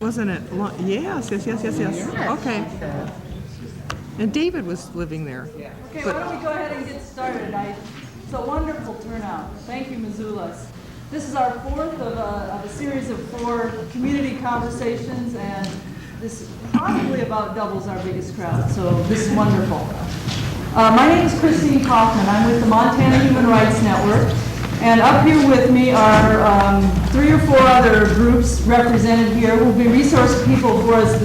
Wasn't it? Yes. Okay. And David was living there. Okay, why don't we go ahead and get started? It's a wonderful turnout. Thank you, Missoulas. This is our fourth of a series of 4 community conversations, and this probably about doubles our biggest crowd, so this is wonderful. My name is Christine Kaufman. I'm with the Montana Human Rights Network, and up here with me are 3 or 4 other groups represented here who will be resource people for us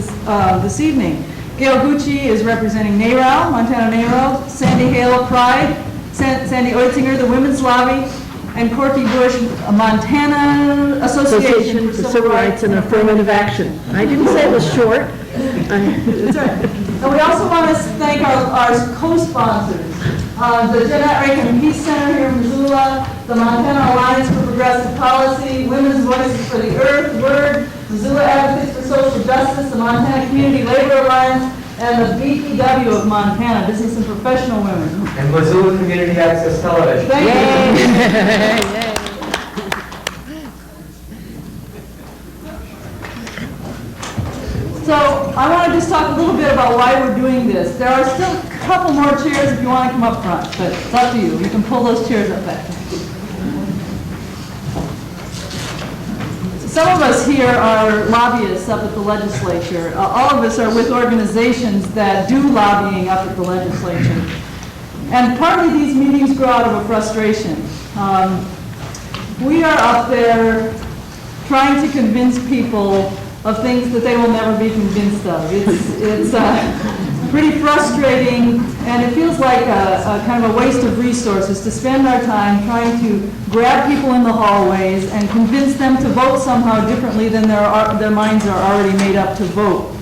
this evening. Gail Gucci is representing NARAL, Montana NARAL, Sandy Hale, Pride, Sandy Oettinger, the Women's Lobby, and Corky Bush, Montana Association for Civil Rights and Affirmative Action. I didn't say it was short. That's right. And we also want to thank our co-sponsors, the Jeanette Rankin Peace Center here in Missoula, the Montana Alliance for Progressive Policy, Women's Voices for the Earth, WORD, Missoula Advocates for Social Justice, the Montana Community Labor Alliance, and the BPW of Montana, Business and Professional Women. And Missoula Community Access Television. Thank you. Yay. So I want to just talk a little bit about why we're doing this. There are still a couple more chairs if you want to come up front, but it's up to you. You can pull those chairs up back. Some of us here are lobbyists up at the legislature. All of us are with organizations that do lobbying up at the legislature. And partly these meetings grow out of a frustration. We are up there trying to convince people of things that they will never be convinced of. It's pretty frustrating, and it feels like a kind of a waste of resources to spend our time trying to grab people in the hallways and convince them to vote somehow differently than their minds are already made up to vote.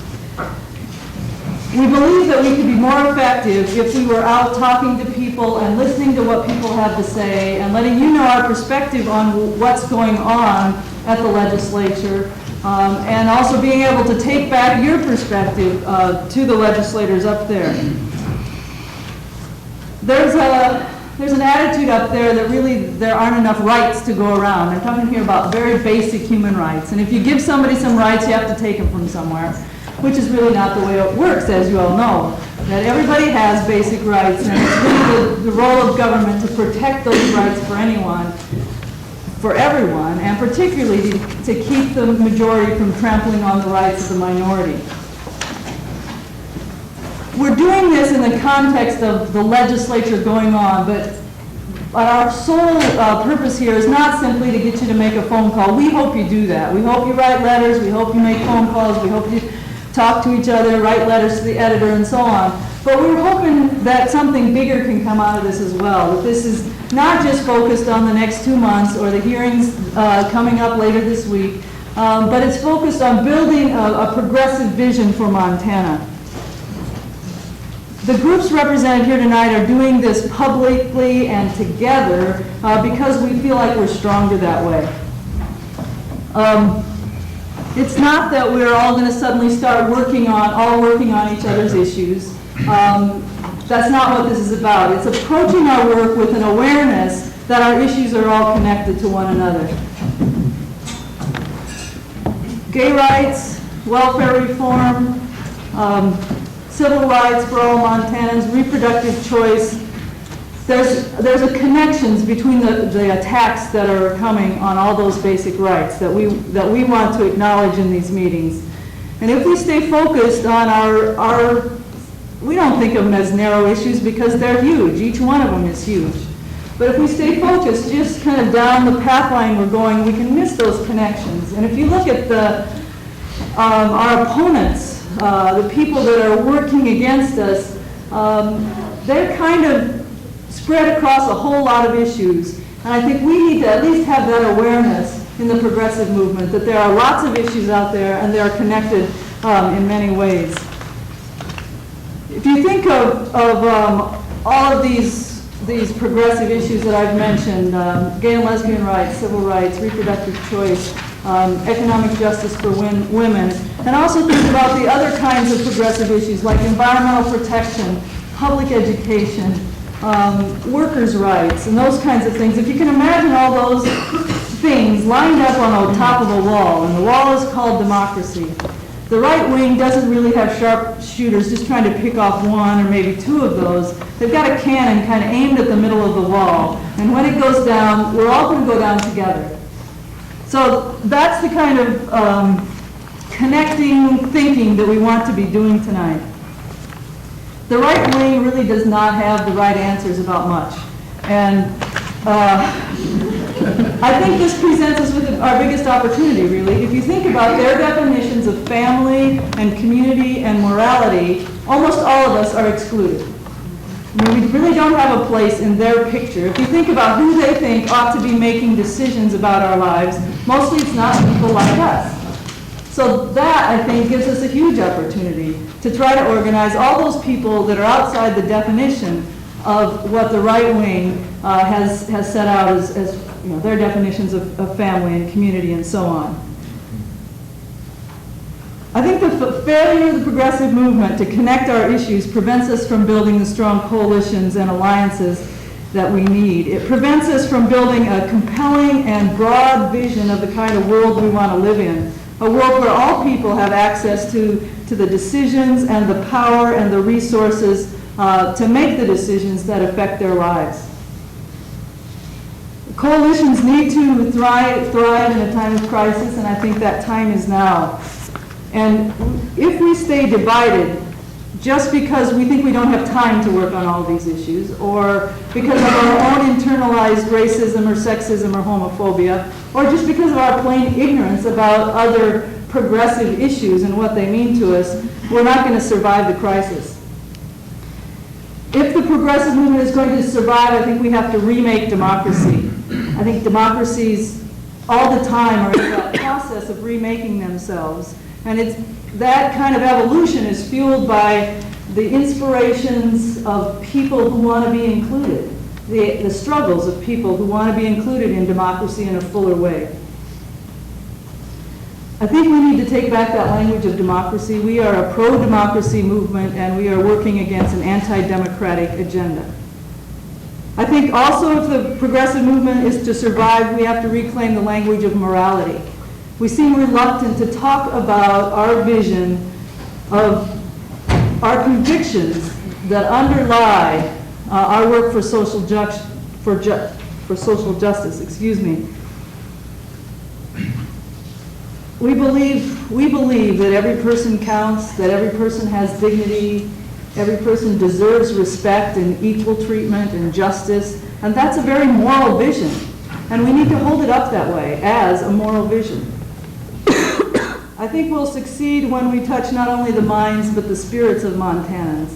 We believe that we could be more effective if we were out talking to people and listening to what people have to say and letting you know our perspective on what's going on at the legislature. And also being able to take back your perspective to the legislators up there. There's an attitude up there that really there aren't enough rights to go around. I'm talking here about very basic human rights. And if you give somebody some rights, you have to take them from somewhere, which is really not the way it works, as you all know. That everybody has basic rights, and it's really the role of government to protect those rights for anyone. For everyone, and particularly to keep the majority from trampling on the rights of the minority. We're doing this in the context of the legislature going on, but our sole purpose here is not simply to get you to make a phone call. We hope you do that. We hope you write letters, we hope you make phone calls, we hope you talk to each other, write letters to the editor, and so on. But we're hoping that something bigger can come out of this as well, that this is not just focused on the next 2 months or the hearings coming up later this week, but it's focused on building a progressive vision for Montana. The groups represented here tonight are doing this publicly and together because we feel like we're stronger that way. It's not that we're all going to suddenly start working on each other's issues. That's not what this is about. It's approaching our work with an awareness that our issues are all connected to one another. Gay rights, welfare reform, civil rights for all Montanans, reproductive choice. There's a connections between the attacks that are coming on all those basic rights that we want to acknowledge in these meetings. And if we stay focused on our we don't think of them as narrow issues because they're huge. Each one of them is huge. But if we stay focused just kind of down the path line we're going, we can miss those connections. And if you look at our opponents, the people that are working against us, they're kind of spread across a whole lot of issues. And I think we need to at least have that awareness in the progressive movement, that there are lots of issues out there and they are connected in many ways. If you think of all of these progressive issues that I've mentioned, gay and lesbian rights, civil rights, reproductive choice, economic justice for women, and also think about the other kinds of progressive issues like environmental protection, public education, workers' rights, and those kinds of things. If you can imagine all those things lined up on the top of a wall, and the wall is called democracy. The right wing doesn't really have sharp shooters just trying to pick off one or maybe two of those. They've got a cannon kind of aimed at the middle of the wall, and when it goes down, we're all going to go down together. So that's the kind of connecting thinking that we want to be doing tonight. The right wing really does not have the right answers about much. And I think this presents us with our biggest opportunity, really. If you think about their definitions of family and community and morality, almost all of us are excluded. I mean, we really don't have a place in their picture. If you think about who they think ought to be making decisions about our lives, mostly it's not people like us. So that, I think, gives us a huge opportunity to try to organize all those people that are outside the definition of what the right wing has set out as you know, their definitions of family and community and so on. I think the failure of the progressive movement to connect our issues prevents us from building the strong coalitions and alliances that we need. It prevents us from building a compelling and broad vision of the kind of world we want to live in, a world where all people have access to the decisions and the power and the resources to make the decisions that affect their lives. Coalitions need to thrive in a time of crisis, and I think that time is now. And if we stay divided just because we think we don't have time to work on all these issues, or because of our own internalized racism or sexism or homophobia, or just because of our plain ignorance about other progressive issues and what they mean to us, we're not going to survive the crisis. If the progressive movement is going to survive, I think we have to remake democracy. I think democracies all the time are in that process of remaking themselves. And that kind of evolution is fueled by the inspirations of people who want to be included, the struggles of people who want to be included in democracy in a fuller way. I think we need to take back that language of democracy. We are a pro-democracy movement, and we are working against an anti-democratic agenda. I think also if the progressive movement is to survive, we have to reclaim the language of morality. We seem reluctant to talk about our vision of our convictions that underlie our work for social justice. We believe that every person counts, that every person has dignity, every person deserves respect and equal treatment and justice, and that's a very moral vision, and we need to hold it up that way as a moral vision. I think we'll succeed when we touch not only the minds but the spirits of Montanans.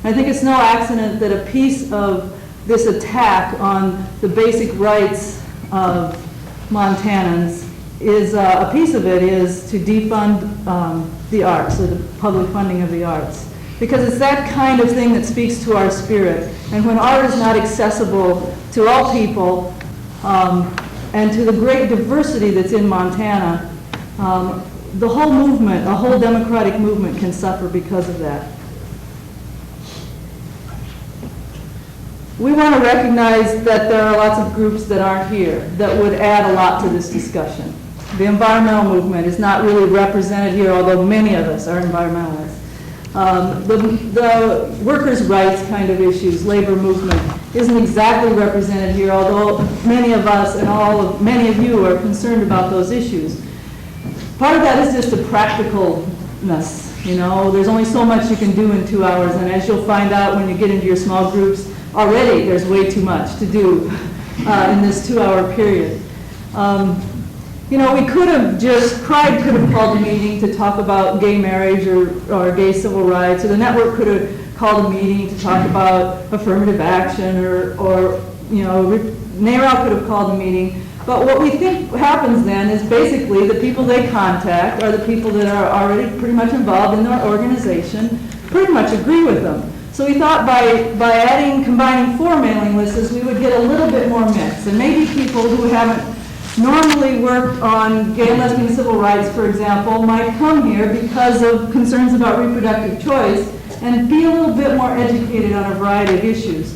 I think it's no accident that a piece of this attack on the basic rights of Montanans is, a piece of it is to defund the arts, or the public funding of the arts. Because it's that kind of thing that speaks to our spirit. And when art is not accessible to all people, and to the great diversity that's in Montana, the whole movement, a whole democratic movement can suffer because of that. We want to recognize that there are lots of groups that aren't here that would add a lot to this discussion. The environmental movement is not really represented here, although many of us are environmentalists. The workers' rights kind of issues, labor movement, isn't exactly represented here, although many of us and many of you are concerned about those issues. Part of that is just the practicalness, you know. There's only so much you can do in 2 hours, and as you'll find out when you get into your small groups, already there's way too much to do in this 2-hour period. You know, we could have Pride could have called a meeting to talk about gay marriage or gay civil rights, or the network could have called a meeting to talk about affirmative action, or you know, NARAL could have called a meeting. But what we think happens then is basically the people they contact are the people that are already pretty much involved in their organization, pretty much agree with them. So we thought by combining 4 mailing lists, we would get a little bit more mix, and maybe people who haven't normally worked on gay and lesbian civil rights, for example, might come here because of concerns about reproductive choice and be a little bit more educated on a variety of issues.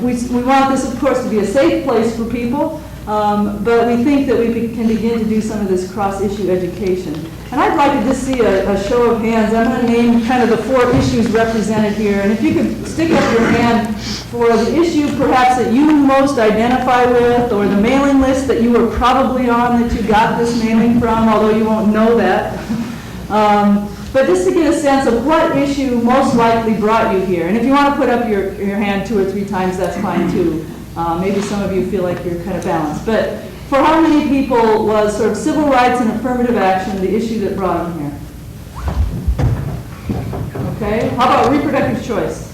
We want this, of course, to be a safe place for people. But we think that we can begin to do some of this cross-issue education. And I'd like to just see a show of hands. I'm going to name kind of the 4 issues represented here. And if you could stick up your hand for the issue perhaps that you most identify with, or the mailing list that you were probably on that you got this mailing from, although you won't know that. But just to get a sense of what issue most likely brought you here. And if you want to put up your hand 2 or 3 times, that's fine too. Maybe some of you feel like you're kind of balanced. But for how many people was sort of civil rights and affirmative action the issue that brought them here? Okay. How about reproductive choice?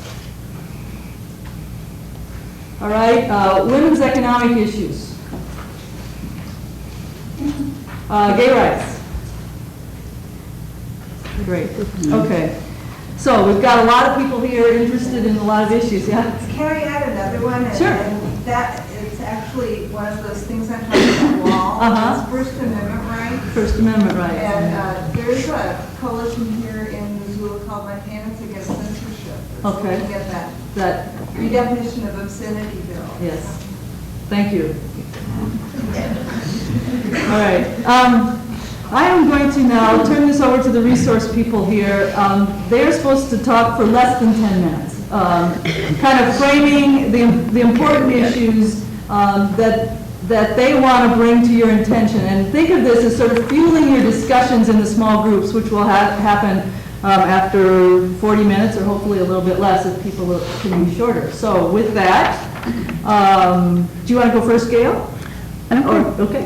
All right. Women's economic issues. Gay rights. Great. Okay. So we've got a lot of people here interested in a lot of issues. Yeah. Can I add another one? Sure. And that is actually one of those things I'm talking about wall. It's First Amendment rights. First Amendment rights. And there's a coalition here in Missoula called Montanans Against Censorship. That's Okay. looking at that That. redefinition of obscenity bill. Yes. Thank you. All right. I am going to now turn this over to the resource people here. They're supposed to talk for less than 10 minutes, kind of framing the important issues that they want to bring to your attention. And think of this as sort of fueling your discussions in the small groups, which will happen after 40 minutes, or hopefully a little bit less if people can be shorter. So with that, do you want to go first, Gail? Okay.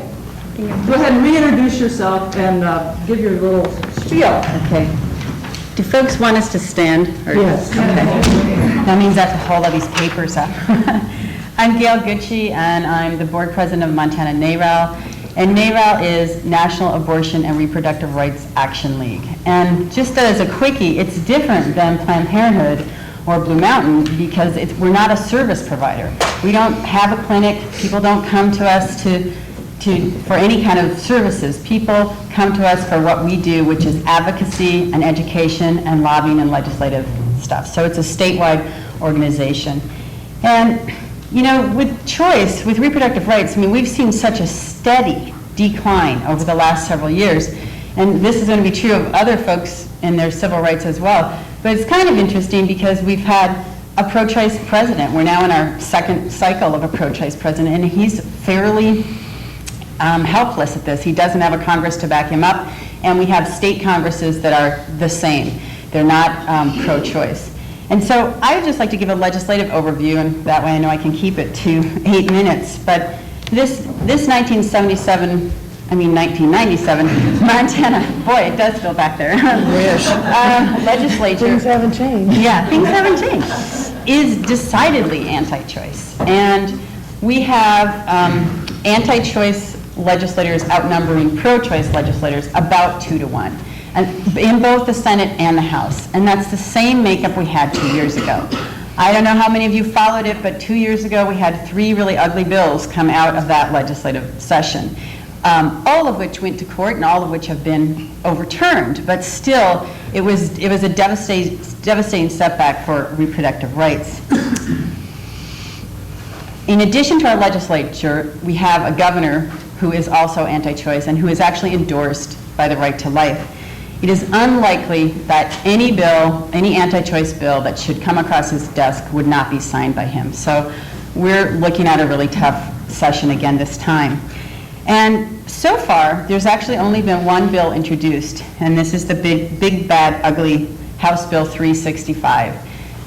Go ahead and reintroduce yourself and give your little spiel. Okay. Do folks want us to stand? Yes. Okay. That means I have to hold all these papers up. I'm Gail Gucci, and I'm the board president of Montana NARAL. And NARAL is National Abortion and Reproductive Rights Action League. And just as a quickie, it's different than Planned Parenthood or Blue Mountain because we're not a service provider. We don't have a clinic. People don't come to us for any kind of services. People come to us for what we do, which is advocacy and education and lobbying and legislative stuff. So it's a statewide organization. And, you know, with choice, with reproductive rights, I mean, we've seen such a steady decline over the last several years. And this is going to be true of other folks in their civil rights as well. But it's kind of interesting because we've had a pro-choice president. We're now in our 2nd cycle of a pro-choice president, and he's fairly helpless at this. He doesn't have a Congress to back him up, and we have state Congresses that are the same. They're not pro-choice. And so I would just like to give a legislative overview, and that way I know I can keep it to 8 minutes. But this 1997 Montana, boy, it does feel back there. Legislature. Things haven't changed. Yeah, things haven't changed. Is decidedly anti-choice. And we have anti-choice legislators outnumbering pro-choice legislators about 2 to 1, and in both the Senate and the House. And that's the same makeup we had 2 years ago. I don't know how many of you followed it, but 2 years ago we had 3 really ugly bills come out of that legislative session, all of which went to court and all of which have been overturned. But still, it was a devastating setback for reproductive rights. In addition to our legislature, we have a governor who is also anti-choice and who is actually endorsed by the Right to Life. It is unlikely that any bill, any anti-choice bill that should come across his desk would not be signed by him. So we're looking at a really tough session again this time. And so far, there's actually only been one bill introduced, and this is the big bad, ugly House Bill 365,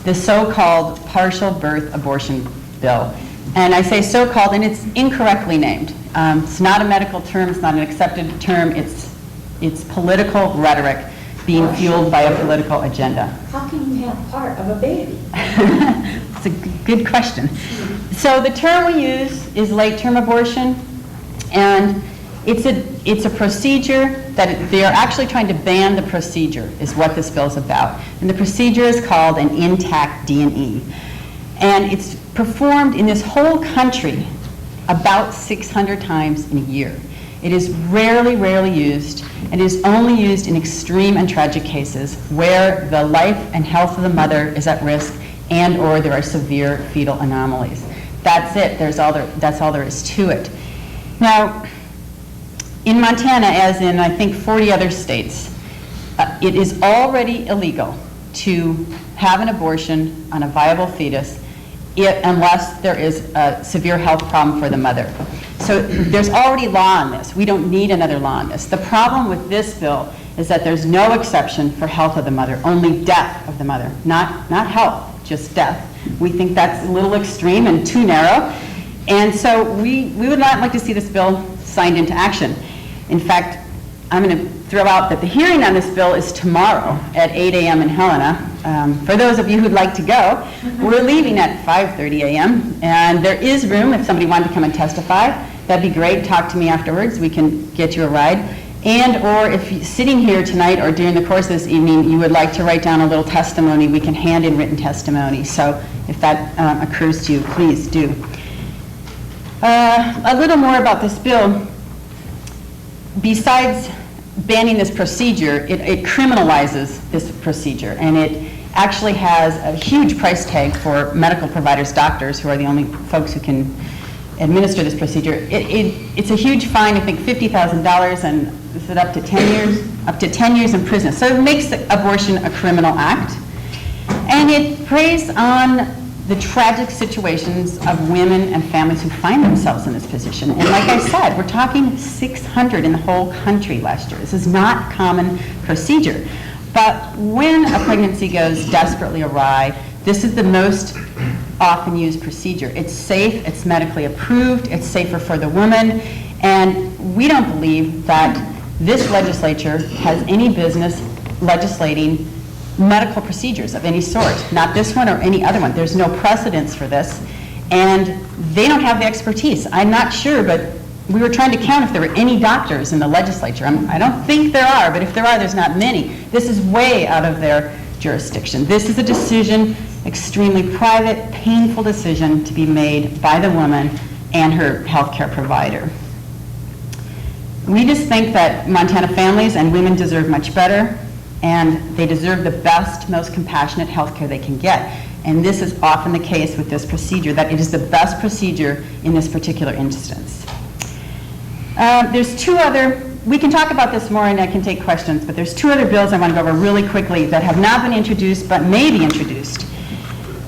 the so-called partial birth abortion bill. And I say so-called, and it's incorrectly named. It's not a medical term, it's not an accepted term, it's political rhetoric being fueled by a political agenda. How can you have part of a baby? It's a good question. So the term we use is late-term abortion, and it's a procedure that they are actually trying to ban. The procedure is what this bill is about. And the procedure is called an intact D&E. And it's performed in this whole country about 600 times in a year. It is rarely used, and is only used in extreme and tragic cases where the life and health of the mother is at risk and or there are severe fetal anomalies. That's it. That's all there is to it. Now, in Montana, as in I think 40 other states, it is already illegal to have an abortion on a viable fetus unless there is a severe health problem for the mother. So there's already law on this. We don't need another law on this. The problem with this bill is that there's no exception for health of the mother, only death of the mother, not health, just death. We think that's a little extreme and too narrow. And so we would not like to see this bill signed into action. In fact, I'm going to throw out that the hearing on this bill is tomorrow at 8 a.m. in Helena. For those of you who'd like to go, we're leaving at 5:30 a.m. And there is room if somebody wanted to come and testify. That'd be great. Talk to me afterwards. We can get you a ride. And or if you're sitting here tonight or during the course of this evening, you would like to write down a little testimony, we can hand in written testimony. So if that occurs to you, please do. A little more about this bill. Besides banning this procedure, it criminalizes this procedure, and it actually has a huge price tag for medical providers, doctors, who are the only folks who can administer this procedure. It's a huge fine, I think $50,000, and is it up to 10 years? Up to 10 years in prison. So it makes abortion a criminal act, and it preys on the tragic situations of women and families who find themselves in this position. And like I said, we're talking 600 in the whole country last year. This is not common procedure. But when a pregnancy goes desperately awry, this is the most often used procedure. It's safe, it's medically approved, it's safer for the woman, and we don't believe that this legislature has any business legislating medical procedures of any sort, not this one or any other one. There's no precedence for this, and they don't have the expertise. I'm not sure, but we were trying to count if there were any doctors in the legislature. I don't think there are, but if there are, there's not many. This is way out of their jurisdiction. This is a decision, extremely private, painful decision to be made by the woman and her healthcare provider. We just think that Montana families and women deserve much better, and they deserve the best, most compassionate health care they can get. And this is often the case with this procedure, that it is the best procedure in this particular instance. There's two other, we can talk about this more and I can take questions, but there's two other bills I want to go over really quickly that have not been introduced but may be introduced.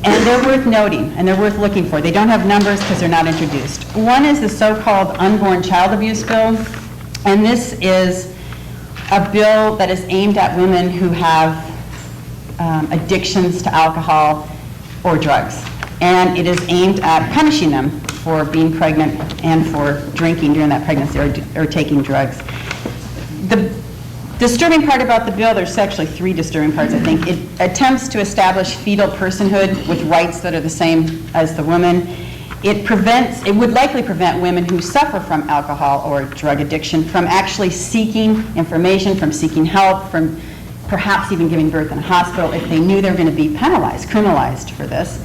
And they're worth noting and they're worth looking for. They don't have numbers because they're not introduced. One is the so-called unborn child abuse bill, and this is a bill that is aimed at women who have addictions to alcohol or drugs. And it is aimed at punishing them for being pregnant and for drinking during that pregnancy or taking drugs. The disturbing part about the bill, there's actually three disturbing parts, I think. It attempts to establish fetal personhood with rights that are the same as the woman. It would likely prevent women who suffer from alcohol or drug addiction from actually seeking information, from seeking help, from perhaps even giving birth in a hospital if they knew they were going to be penalized, criminalized for this.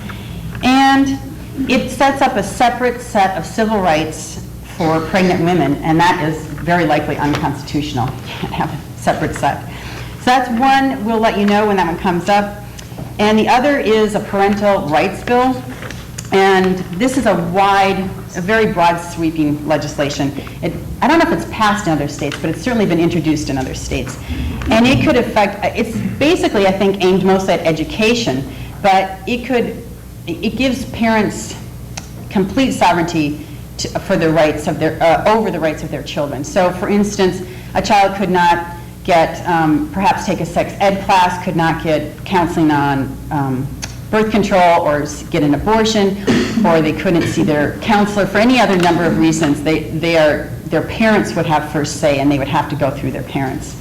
And it sets up a separate set of civil rights for pregnant women, and that is very likely unconstitutional. You can't have a separate set. So that's one. We'll let you know when that one comes up. And the other is a parental rights bill. And this is a very broad sweeping legislation. I don't know if it's passed in other states, but it's certainly been introduced in other states. And it could affect, it's basically, I think, aimed mostly at education, but it gives parents complete sovereignty for the rights of over the rights of their children. So for instance, a child could not get, perhaps take a sex ed class, could not get counseling on birth control or get an abortion, or they couldn't see their counselor for any other number of reasons. Their parents would have first say, and they would have to go through their parents.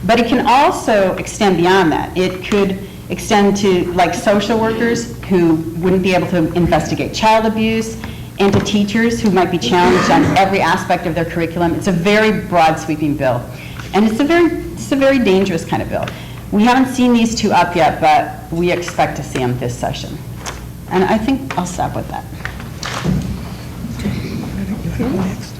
But it can also extend beyond that. It could extend to like social workers who wouldn't be able to investigate child abuse, and to teachers who might be challenged on every aspect of their curriculum. It's a very broad sweeping bill. And it's a very dangerous kind of bill. We haven't seen these two up yet, but we expect to see them this session. And I think I'll stop with that.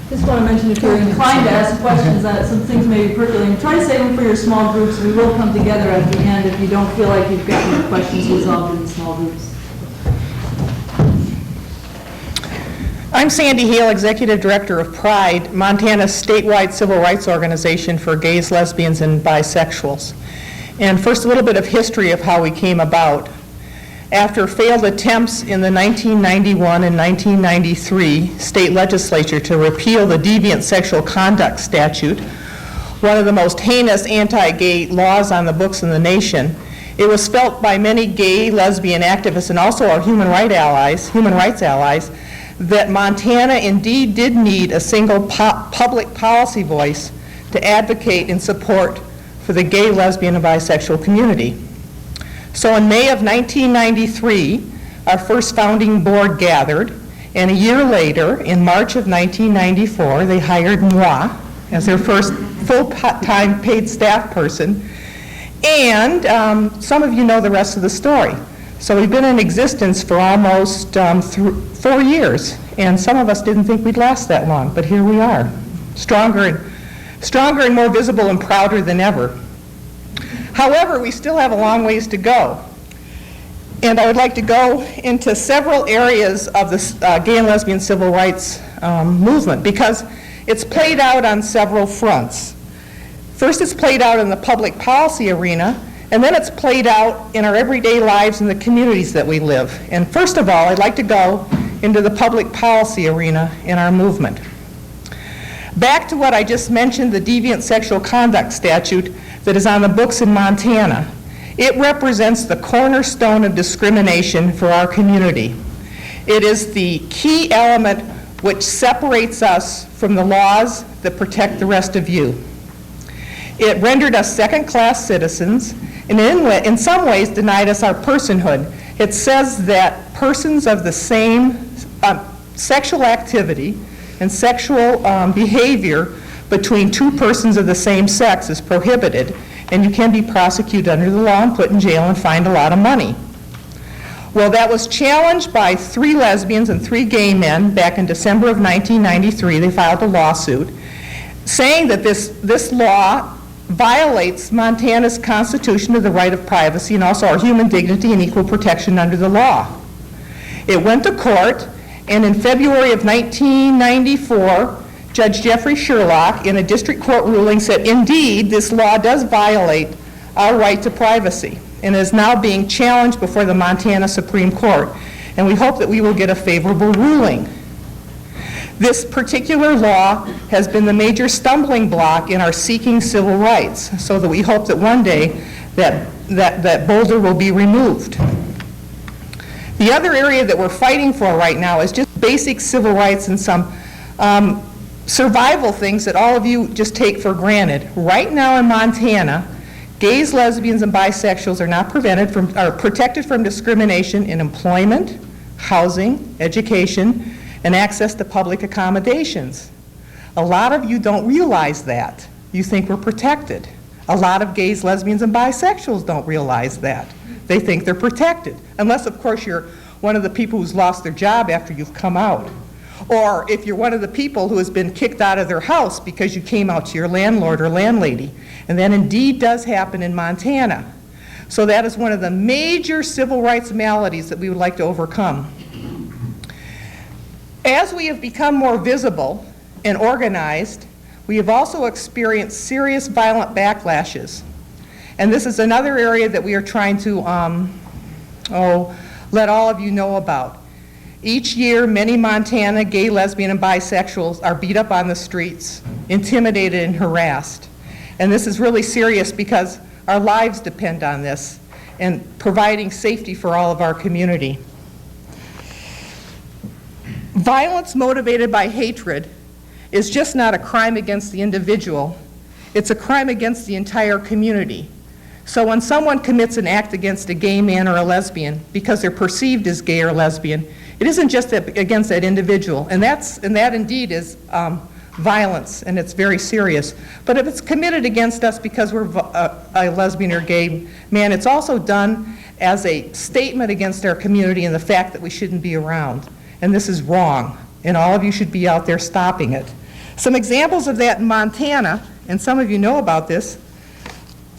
Just want to mention, if you're inclined to ask questions, some things may be percolating. Try to save them for your small groups. We will come together at the end if you don't feel like you've gotten your questions resolved in the small groups. I'm Sandy Hale, Executive Director of PRIDE, Montana's statewide civil rights organization for gays, lesbians, and bisexuals. And first, a little bit of history of how we came about. After failed attempts in the 1991 and 1993 state legislature to repeal the deviant sexual conduct statute, one of the most heinous anti-gay laws on the books in the nation, it was felt by many gay, lesbian activists and also our human rights allies, that Montana indeed did need a single public policy voice to advocate and support for the gay, lesbian, and bisexual community. So in May of 1993, our first founding board gathered, and a year later, in March of 1994, they hired moi as their first full-time paid staff person. And some of you know the rest of the story. So we've been in existence for almost 4 years, and some of us didn't think we'd last that long, but here we are, stronger and more visible and prouder than ever. However, we still have a long ways to go. And I would like to go into several areas of the gay and lesbian civil rights movement, because it's played out on several fronts. First, it's played out in the public policy arena, and then it's played out in our everyday lives in the communities that we live. And first of all, I'd like to go into the public policy arena in our movement. Back to what I just mentioned, the deviant sexual conduct statute that is on the books in Montana. It represents the cornerstone of discrimination for our community. It is the key element which separates us from the laws that protect the rest of you. It rendered us second-class citizens, and in some ways denied us our personhood. It says that persons of the same sexual activity and sexual behavior between two persons of the same sex is prohibited, and you can be prosecuted under the law and put in jail and fined a lot of money. Well, that was challenged by 3 lesbians and 3 gay men back in December of 1993. They filed a lawsuit saying that this law violates Montana's Constitution of the right of privacy and also our human dignity and equal protection under the law. It went to court, and in February of 1994, Judge Jeffrey Sherlock, in a district court ruling, said, indeed, this law does violate our right to privacy and is now being challenged before the Montana Supreme Court, and we hope that we will get a favorable ruling. This particular law has been the major stumbling block in our seeking civil rights, so that we hope that one day that boulder will be removed. The other area that we're fighting for right now is just basic civil rights and some survival things that all of you just take for granted. Right now in Montana, gays, lesbians, and bisexuals are protected from discrimination in employment, housing, education, and access to public accommodations. A lot of you don't realize that. You think we're protected. A lot of gays, lesbians, and bisexuals don't realize that. They think they're protected, unless, of course, you're one of the people who's lost their job after you've come out. Or if you're one of the people who has been kicked out of their house because you came out to your landlord or landlady. And that indeed does happen in Montana. So that is one of the major civil rights maladies that we would like to overcome. As we have become more visible and organized, we have also experienced serious violent backlashes. And this is another area that we are trying to let all of you know about. Each year, many Montana gay, lesbian, and bisexuals are beat up on the streets, intimidated, and harassed. And this is really serious because our lives depend on this and providing safety for all of our community. Violence motivated by hatred is just not a crime against the individual. It's a crime against the entire community. So when someone commits an act against a gay man or a lesbian because they're perceived as gay or lesbian, it isn't just against that individual, and that indeed is violence, and it's very serious. But if it's committed against us because we're a lesbian or gay man, it's also done as a statement against our community and the fact that we shouldn't be around. And this is wrong, and all of you should be out there stopping it. Some examples of that in Montana, and some of you know about this.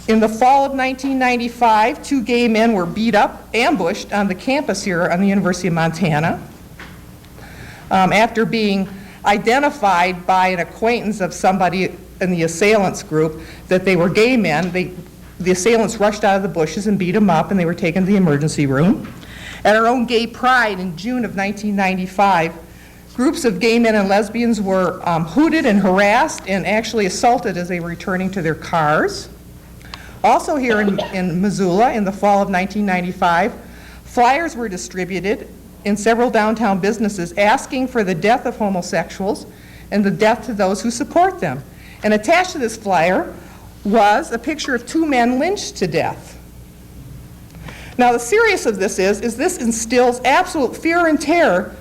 In the fall of 1995, 2 gay men were beat up, ambushed on the campus here on the University of Montana. after being identified by an acquaintance of somebody in the assailants group that they were gay men. The assailants rushed out of the bushes and beat them up, and they were taken to the emergency room. At our own Gay Pride in June of 1995, groups of gay men and lesbians were hooted and harassed and actually assaulted as they were returning to their cars. Also here in Missoula, in the fall of 1995, flyers were distributed in several downtown businesses asking for the death of homosexuals and the death to those who support them. And attached to this flyer was a picture of two men lynched to death. Now the seriousness of this is this instills absolute fear and terror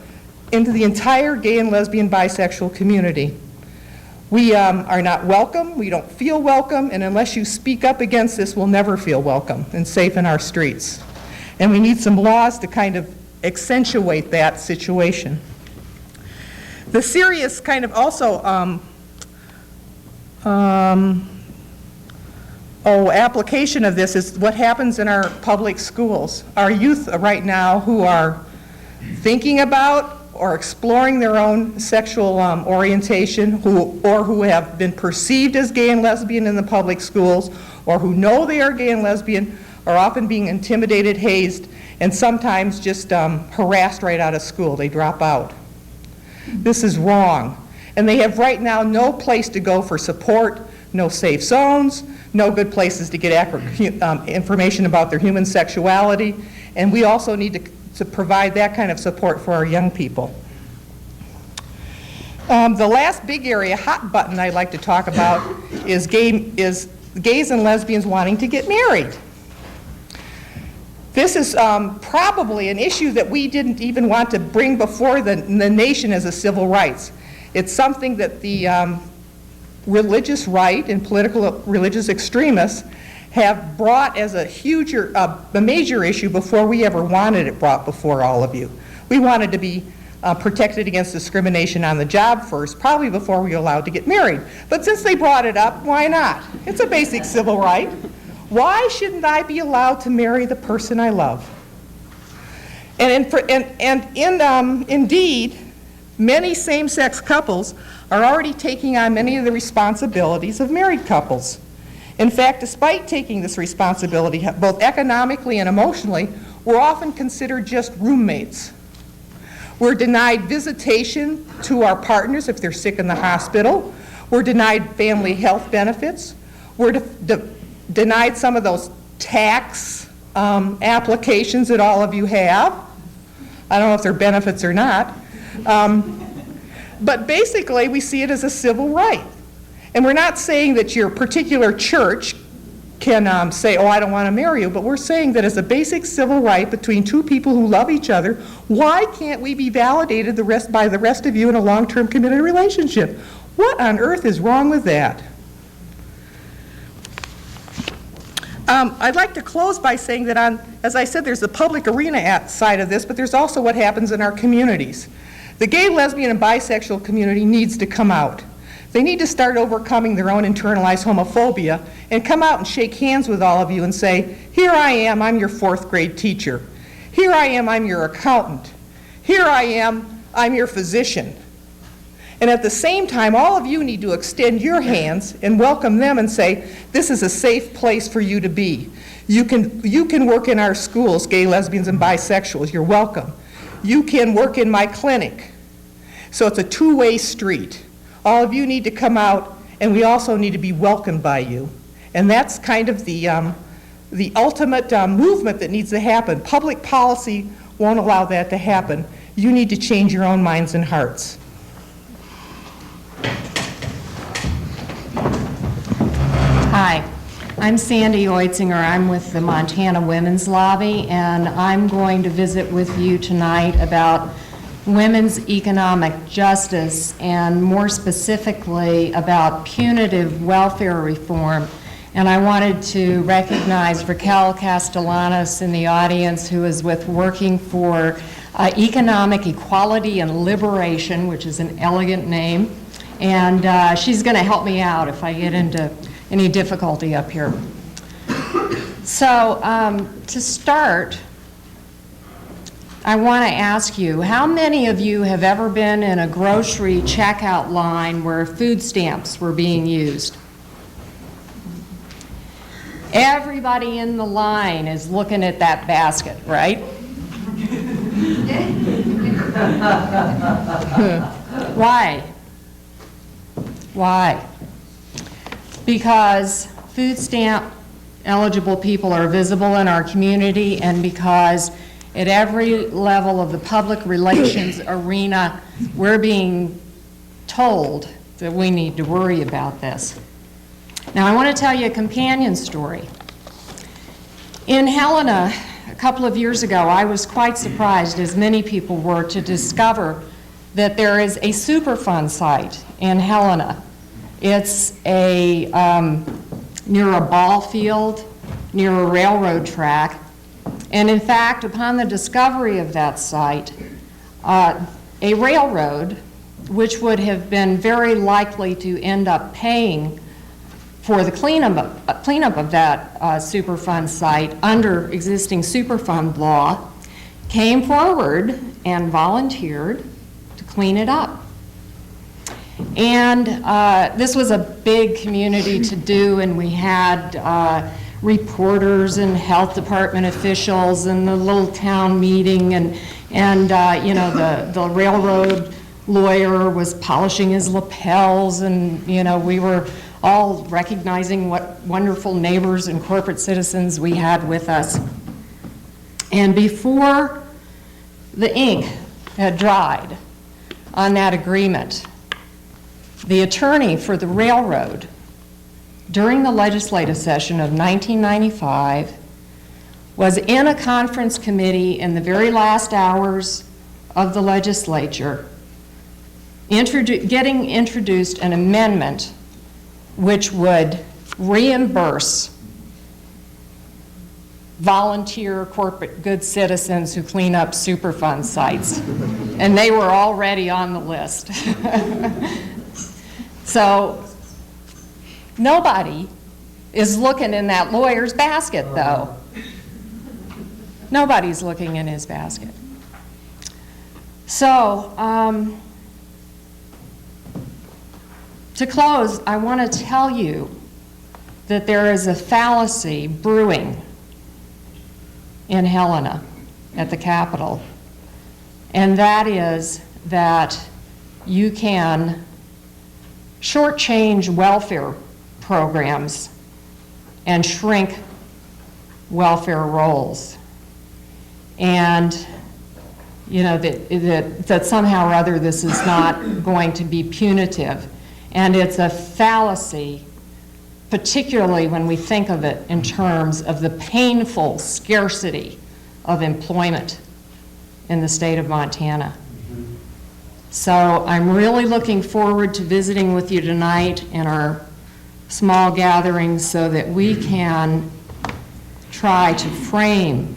into the entire gay and lesbian bisexual community. We are not welcome, we don't feel welcome, and unless you speak up against this, we'll never feel welcome and safe in our streets. And we need some laws to kind of accentuate that situation. The serious kind of also application of this is what happens in our public schools. Our youth right now who are thinking about or exploring their own sexual orientation, who have been perceived as gay and lesbian in the public schools, or who know they are gay and lesbian, are often being intimidated, hazed, and sometimes just harassed right out of school. They drop out. This is wrong. And they have right now no place to go for support, no safe zones, no good places to get accurate information about their human sexuality, and we also need to provide that kind of support for our young people. The last big area, hot button I'd like to talk about is gays and lesbians wanting to get married. This is probably an issue that we didn't even want to bring before the nation as a civil rights. It's something that the religious right and political religious extremists have brought as a major issue before we ever wanted it brought before all of you. We wanted to be protected against discrimination on the job first, probably before we were allowed to get married. But since they brought it up, why not? It's a basic civil right. Why shouldn't I be allowed to marry the person I love? Indeed, many same-sex couples are already taking on many of the responsibilities of married couples. In fact, despite taking this responsibility, both economically and emotionally, we're often considered just roommates. We're denied visitation to our partners if they're sick in the hospital. We're denied family health benefits. We're denied some of those tax applications that all of you have. I don't know if they're benefits or not. But basically, we see it as a civil right. And we're not saying that your particular church can say, oh, I don't want to marry you, but we're saying that as a basic civil right between two people who love each other, why can't we be validated by the rest of you in a long-term committed relationship? What on earth is wrong with that? I'd like to close by saying that as I said, there's the public arena side of this, but there's also what happens in our communities. The gay, lesbian, and bisexual community needs to come out. They need to start overcoming their own internalized homophobia and come out and shake hands with all of you and say, here I am, I'm your fourth grade teacher. Here I am, I'm your accountant. Here I am, I'm your physician. And at the same time, all of you need to extend your hands and welcome them and say, this is a safe place for you to be. You can work in our schools, gay, lesbians, and bisexuals. You're welcome. You can work in my clinic. So it's a two-way street. All of you need to come out, and we also need to be welcomed by you. And that's kind of the ultimate movement that needs to happen. Public policy won't allow that to happen. You need to change your own minds and hearts. Hi, I'm Sandy Oitzinger. I'm with the Montana Women's Lobby, and I'm going to visit with you tonight about women's economic justice, and more specifically about punitive welfare reform. And I wanted to recognize Raquel Castellanos in the audience, who is with Working for Economic Equality and Liberation, which is an elegant name, and she's going to help me out if I get into any difficulty up here. So to start, I want to ask you, how many of you have ever been in a grocery checkout line where food stamps were being used? Everybody in the line is looking at that basket, right? Why? Why? Because food stamp eligible people are visible in our community, and because at every level of the public relations arena, we're being told that we need to worry about this. Now, I want to tell you a companion story. In Helena, a couple of years ago, I was quite surprised, as many people were, to discover that there is a Superfund site in Helena. It's near a ball field, near a railroad track. And in fact, upon the discovery of that site, a railroad, which would have been very likely to end up paying for the cleanup of that Superfund site under existing Superfund law, came forward and volunteered to clean it up. And this was a big community to do, and we had reporters and health department officials and the little town meeting, and you know, the railroad lawyer was polishing his lapels, and you know, we were all recognizing what wonderful neighbors and corporate citizens we had with us. And before the ink had dried on that agreement, the attorney for the railroad, during the legislative session of 1995, was in a conference committee in the very last hours of the legislature, getting introduced an amendment which would reimburse volunteer corporate good citizens who clean up Superfund sites. And they were already on the list. So nobody is looking in that lawyer's basket, though. Nobody's looking in his basket. So, to close, I want to tell you that there is a fallacy brewing in Helena at the Capitol, and that is that you can shortchange welfare programs and shrink welfare rolls. And you know, that somehow or other this is not going to be punitive. And it's a fallacy, particularly when we think of it in terms of the painful scarcity of employment in the state of Montana. So I'm really looking forward to visiting with you tonight in our small gatherings so that we can try to frame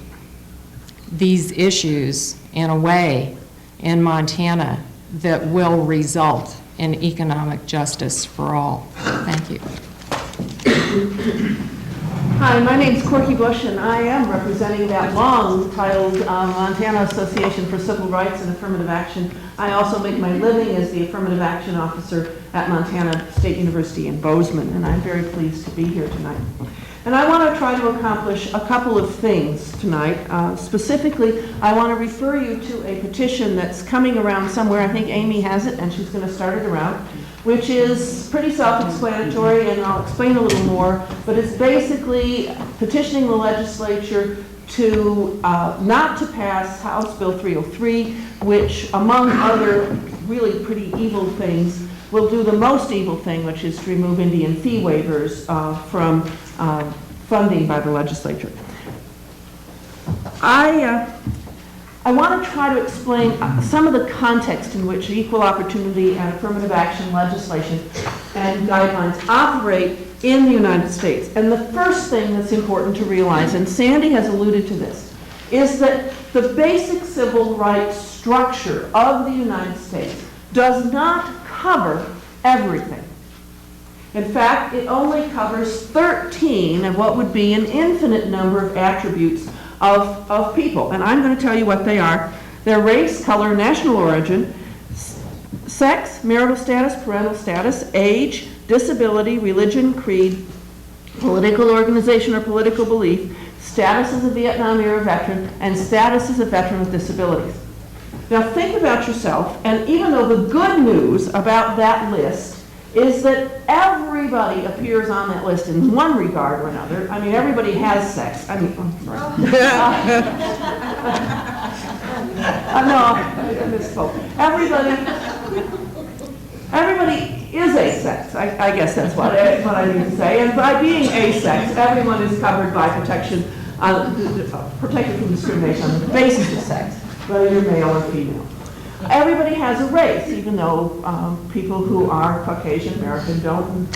these issues in a way in Montana that will result in economic justice for all. Thank you. Hi, my name's Corky Bush, and I am representing that long-titled Montana Association for Civil Rights and Affirmative Action. I also make my living as the Affirmative Action Officer at Montana State University in Bozeman, and I'm very pleased to be here tonight. And I want to try to accomplish a couple of things tonight. Specifically, I want to refer you to a petition that's coming around somewhere. I think Amy has it, and she's going to start it around, which is pretty self-explanatory, and I'll explain a little more. But it's basically petitioning the legislature to not to pass House Bill 303, which, among other really pretty evil things, will do the most evil thing, which is to remove Indian fee waivers from funding by the legislature. I want to try to explain some of the context in which equal opportunity and affirmative action legislation and guidelines operate in the United States. And the first thing that's important to realize, and Sandy has alluded to this, is that the basic civil rights structure of the United States does not cover everything. In fact, it only covers 13 of what would be an infinite number of attributes of people. And I'm going to tell you what they are. Their race, color, national origin, sex, marital status, parental status, age, disability, religion, creed, political organization or political belief, status as a Vietnam era veteran, and status as a veteran with disabilities. Now think about yourself, and even though the good news about that list is that everybody appears on that list in one regard or another. I mean, everybody has sex. I mean, I'm sorry. No, I misspoke. Everybody is asex. I guess that's what I need to say. And by being asex, everyone is covered by protection, protected from discrimination on the basis of sex, whether you're male or female. Everybody has a race, even though people who are Caucasian American don't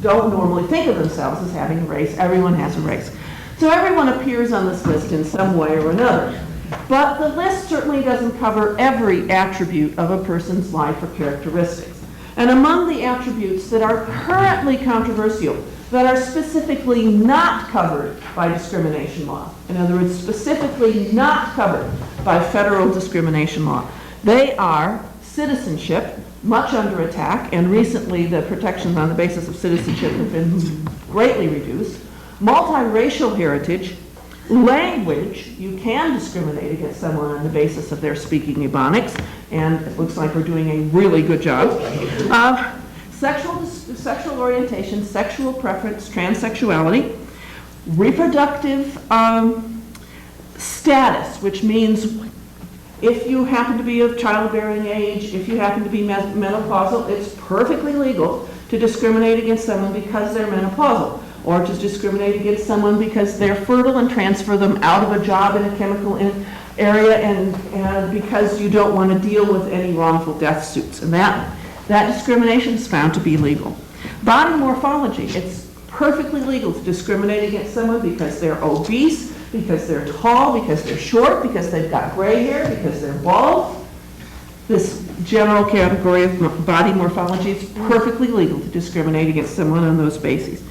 normally think of themselves as having a race. Everyone has a race. So everyone appears on this list in some way or another. But the list certainly doesn't cover every attribute of a person's life or characteristics. And among the attributes that are currently controversial, that are specifically not covered by discrimination law, in other words, specifically not covered by federal discrimination law, they are citizenship, much under attack, and recently the protections on the basis of citizenship have been greatly reduced, multiracial heritage, language, you can discriminate against someone on the basis of their speaking Ebonics, and it looks like we're doing a really good job. Sexual orientation, sexual preference, transsexuality, reproductive status, which means if you happen to be of childbearing age, if you happen to be menopausal, it's perfectly legal to discriminate against someone because they're menopausal, or to discriminate against someone because they're fertile and transfer them out of a job in a chemical area and because you don't want to deal with any wrongful death suits. And that discrimination is found to be legal. Body morphology, it's perfectly legal to discriminate against someone because they're obese, because they're tall, because they're short, because they've got gray hair, because they're bald. This general category of body morphology is perfectly legal to discriminate against someone on those bases.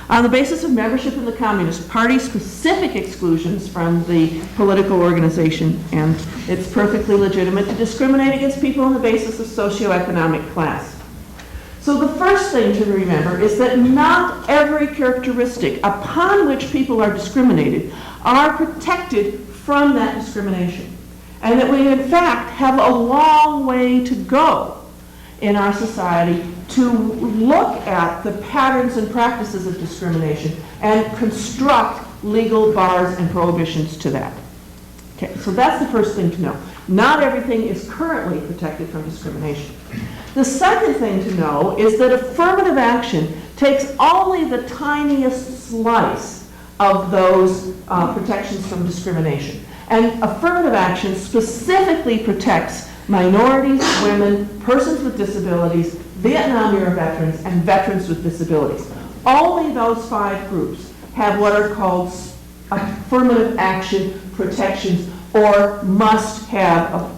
On the basis of membership in the Communist Party, specific exclusions from the political organization, and it's perfectly legitimate to discriminate against people on the basis of socioeconomic class. So the first thing to remember is that not every characteristic upon which people are discriminated are protected from that discrimination. And that we, in fact, have a long way to go in our society to look at the patterns and practices of discrimination and construct legal bars and prohibitions to that. Okay, so that's the first thing to know. Not everything is currently protected from discrimination. The second thing to know is that affirmative action takes only the tiniest slice of those protections from discrimination. And affirmative action specifically protects minorities, women, persons with disabilities, Vietnam era veterans, and veterans with disabilities. Only those 5 groups have what are called affirmative action protections, or must have,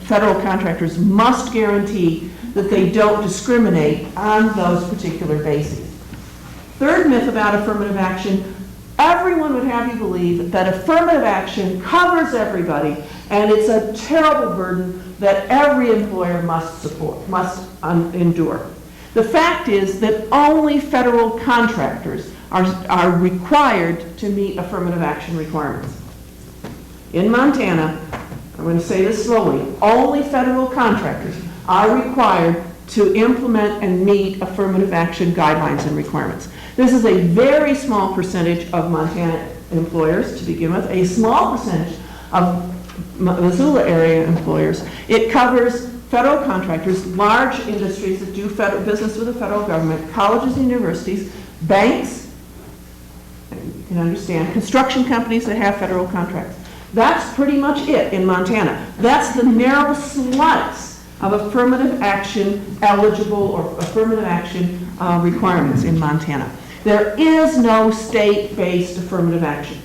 federal contractors must guarantee that they don't discriminate on those particular bases. Third myth about affirmative action, everyone would have you believe that affirmative action covers everybody, and it's a terrible burden that every employer must support, must endure. The fact is that only federal contractors are required to meet affirmative action requirements. In Montana, I'm going to say this slowly, only federal contractors are required to implement and meet affirmative action guidelines and requirements. This is a very small percentage of Montana employers to begin with, a small percentage of Missoula area employers. It covers federal contractors, large industries that do business with the federal government, colleges and universities, banks, you can understand, construction companies that have federal contracts. That's pretty much it in Montana. That's the narrow slice of affirmative action eligible or affirmative action requirements in Montana. There is no state-based affirmative action.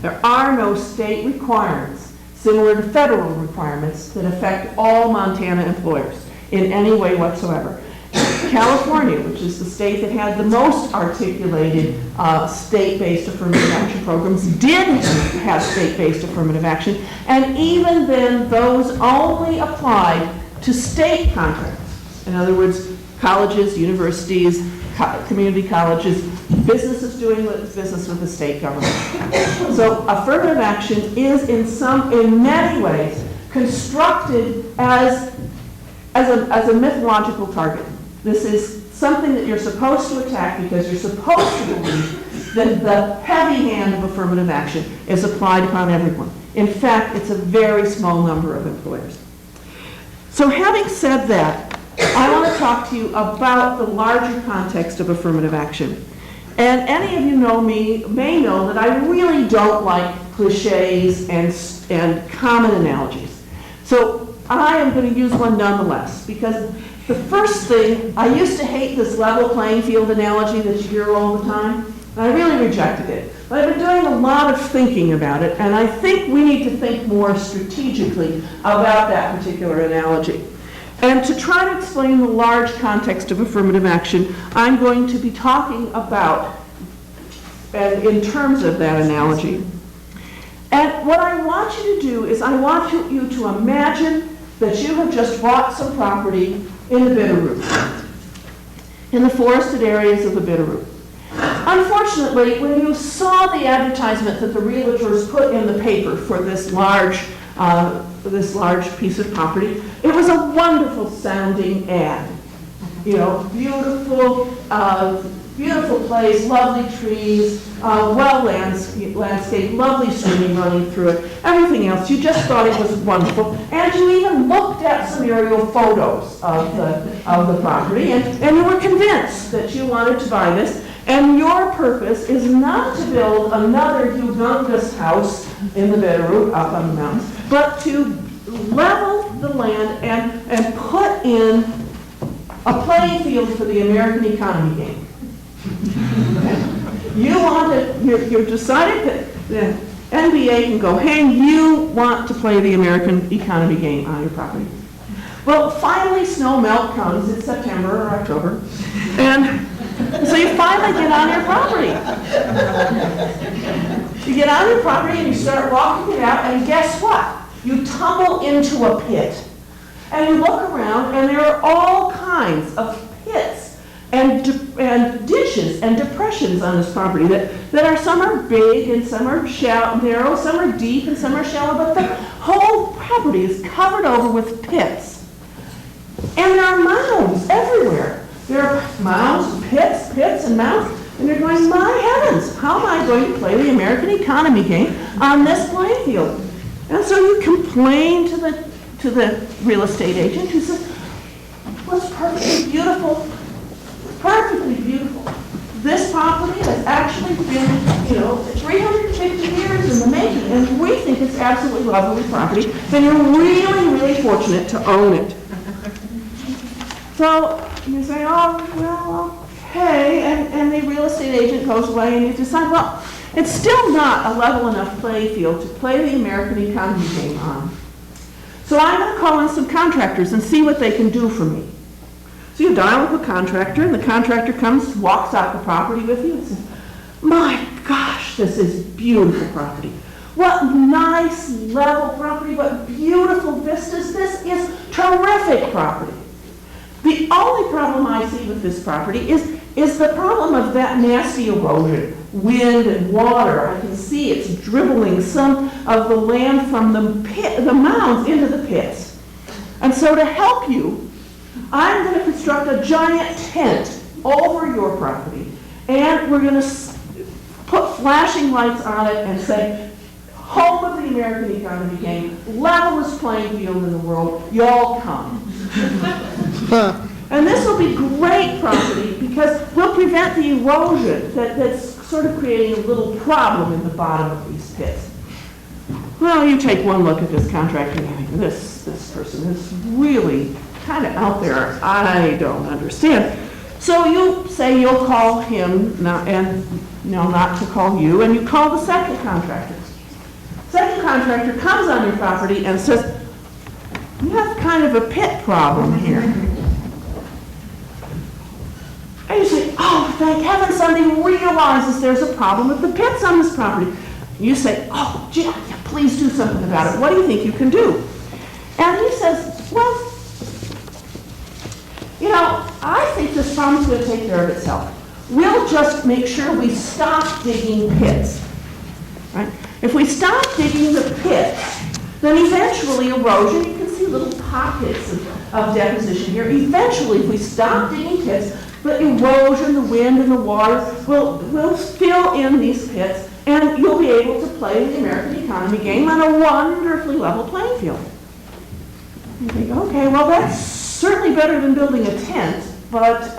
There are no state requirements similar to federal requirements that affect all Montana employers in any way whatsoever. California, which is the state that had the most articulated state-based affirmative action programs, did have state-based affirmative action, and even then, those only applied to state contracts. In other words, colleges, universities, community colleges, businesses doing business with the state government. So affirmative action is in many ways constructed as a mythological target. This is something that you're supposed to attack because you're supposed to believe that the heavy hand of affirmative action is applied upon everyone. In fact, it's a very small number of employers. So having said that, I want to talk to you about the larger context of affirmative action. And any of you know me may know that I really don't like cliches and common analogies. So I am going to use one nonetheless, because the first thing, I used to hate this level playing field analogy that you hear all the time, and I really rejected it. But I've been doing a lot of thinking about it, and I think we need to think more strategically about that particular analogy. And to try to explain the large context of affirmative action, I'm going to be talking about, and in terms of that analogy. And what I want you to do is I want you to imagine that you have just bought some property in the Bitterroot, in the forested areas of the Bitterroot. Unfortunately, when you saw the advertisement that the realtors put in the paper for this large piece of property, it was a wonderful sounding ad. You know, beautiful place, lovely trees, well landscape, lovely stream running through it, everything else. You just thought it was wonderful. And you even looked at some aerial photos of the property, and you were convinced that you wanted to buy this. And your purpose is not to build another humongous house in the Bitterroot up on the mountains, but to level the land and put in a playing field for the American economy game. You're decided that the NBA can go, hey, you want to play the American economy game on your property. Well, finally snow melt comes in September or October, and so you finally get on your property. You get on your property and you start walking it out, and guess what? You tumble into a pit. And you look around, and there are all kinds of pits and ditches and depressions on this property that are, some are big and some are narrow, some are deep and some are shallow, but the whole property is covered over with pits. And there are mounds everywhere. There are mounds, pits and mounds, and you're going, my heavens, how am I going to play the American economy game on this playing field? And so you complain to the real estate agent who says, well, it's perfectly beautiful, perfectly beautiful. This property has actually been, 350 years in the making, and we think it's absolutely lovely property, and you're really, really fortunate to own it. So you say, oh, well, okay, and the real estate agent goes away, and you decide, well, it's still not a level enough playing field to play the American economy game on. So I'm going to call in some contractors and see what they can do for me. So you dial up a contractor, and the contractor comes, walks out the property with you and says, my gosh, this is beautiful property. What nice level property, what beautiful vistas. This is terrific property. The only problem I see with this property is the problem of that nasty erosion, wind and water. I can see it's dribbling some of the land from the mounds into the pits. And so to help you, I'm going to construct a giant tent over your property, and we're going to put flashing lights on it and say, home of the American economy game, levelest playing field in the world, y'all come. And this will be great property because we'll prevent the erosion that's sort of creating a little problem in the bottom of these pits. Well, you take one look at this contractor and you think, this person is really kind of out there. I don't understand. So you say you'll call him, not to call you, and you call the second contractor. Second contractor comes on your property and says, you have kind of a pit problem here. And you say, oh, thank heaven somebody realizes there's a problem with the pits on this property. You say, oh, gee, please do something about it. What do you think you can do? And he says, well, you know, I think this problem's going to take care of itself. We'll just make sure we stop digging pits. Right? If we stop digging the pits, then eventually erosion, you can see little pockets of deposition here. Eventually, if we stop digging pits, the erosion, the wind, and the water will fill in these pits, and you'll be able to play the American economy game on a wonderfully level playing field. You think, okay, well, that's certainly better than building a tent, but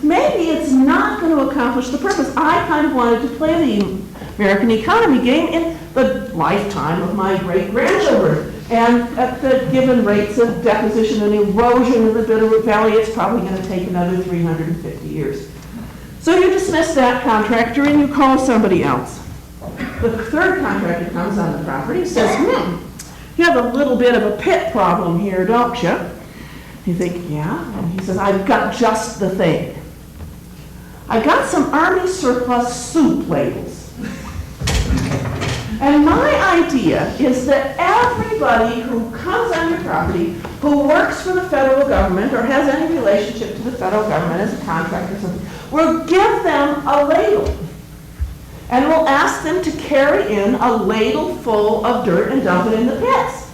maybe it's not going to accomplish the purpose. I kind of wanted to play the American economy game in the lifetime of my great-grandchildren. And at the given rates of deposition and erosion in the Bitterroot Valley, it's probably going to take another 350 years. So you dismiss that contractor and you call somebody else. The third contractor comes on the property and says, you have a little bit of a pit problem here, don't you? You think, yeah. And he says, I've got just the thing. I got some Army surplus soup ladles. And my idea is that everybody who comes on your property, who works for the federal government or has any relationship to the federal government as a contractor or something, we'll give them a ladle. And we'll ask them to carry in a ladle full of dirt and dump it in the pits.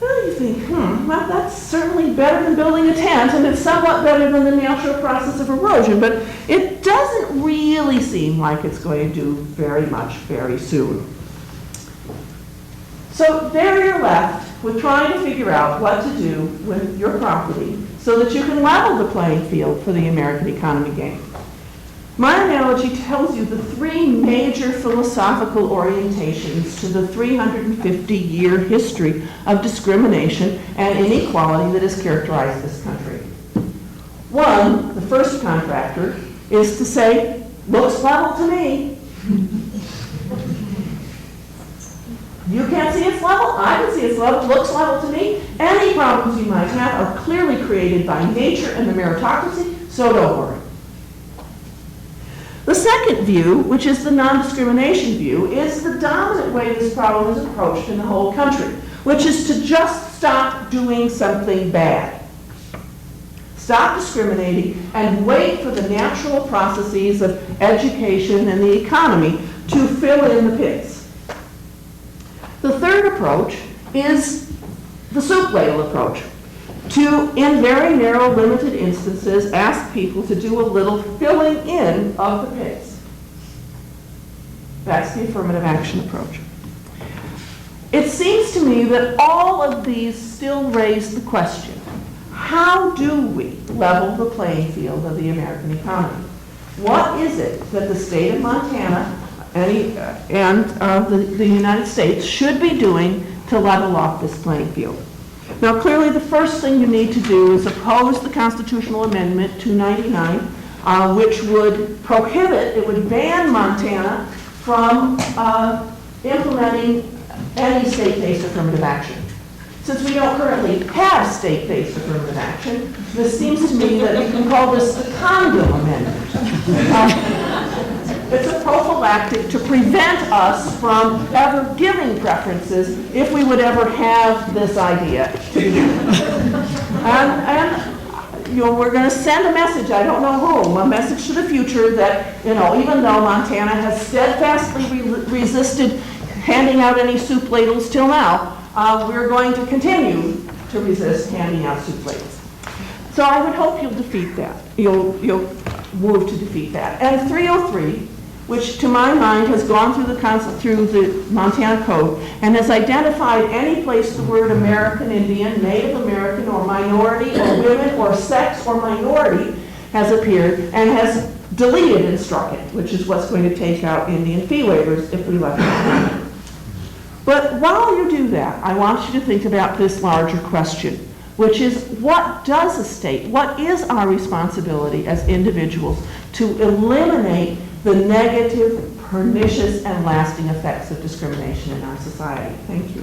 Well, you think, well, that's certainly better than building a tent, and it's somewhat better than the natural process of erosion, but it doesn't really seem like it's going to do very much very soon. So there you're left with trying to figure out what to do with your property so that you can level the playing field for the American economy game. My analogy tells you the three major philosophical orientations to the 350-year history of discrimination and inequality that has characterized this country. One, the first contractor, is to say, looks level to me. You can't see it's level, I can see it's level, looks level to me. Any problems you might have are clearly created by nature and the meritocracy, so don't worry. The second view, which is the non-discrimination view, is the dominant way this problem is approached in the whole country, which is to just stop doing something bad. Stop discriminating and wait for the natural processes of education and the economy to fill in the pits. The third approach is the soup ladle approach, to, in very narrow, limited instances, ask people to do a little filling in of the pits. That's the affirmative action approach. It seems to me that all of these still raise the question, how do we level the playing field of the American economy? What is it that the state of Montana and the United States should be doing to level off this playing field? Now, clearly, the first thing you need to do is oppose the constitutional amendment 299, which would prohibit, it would ban Montana from implementing any state-based affirmative action. Since we don't currently have state-based affirmative action, this seems to me that you can call this the condom amendment. It's a prophylactic to prevent us from ever giving preferences if we would ever have this idea to do. And you know, we're going to send a message, I don't know whom, a message to the future that, you know, even though Montana has steadfastly resisted handing out any soup ladles till now, we're going to continue to resist handing out soup ladles. So I would hope you'll defeat that. You'll move to defeat that. And 303, which to my mind has gone through the Montana Code and has identified any place the word American Indian, Native American, or minority, or women, or sex, or minority has appeared and has deleted and struck it, which is what's going to take out Indian fee waivers if we left it. But while you do that, I want you to think about this larger question, which is what does a state, what is our responsibility as individuals to eliminate the negative, pernicious, and lasting effects of discrimination in our society? Thank you.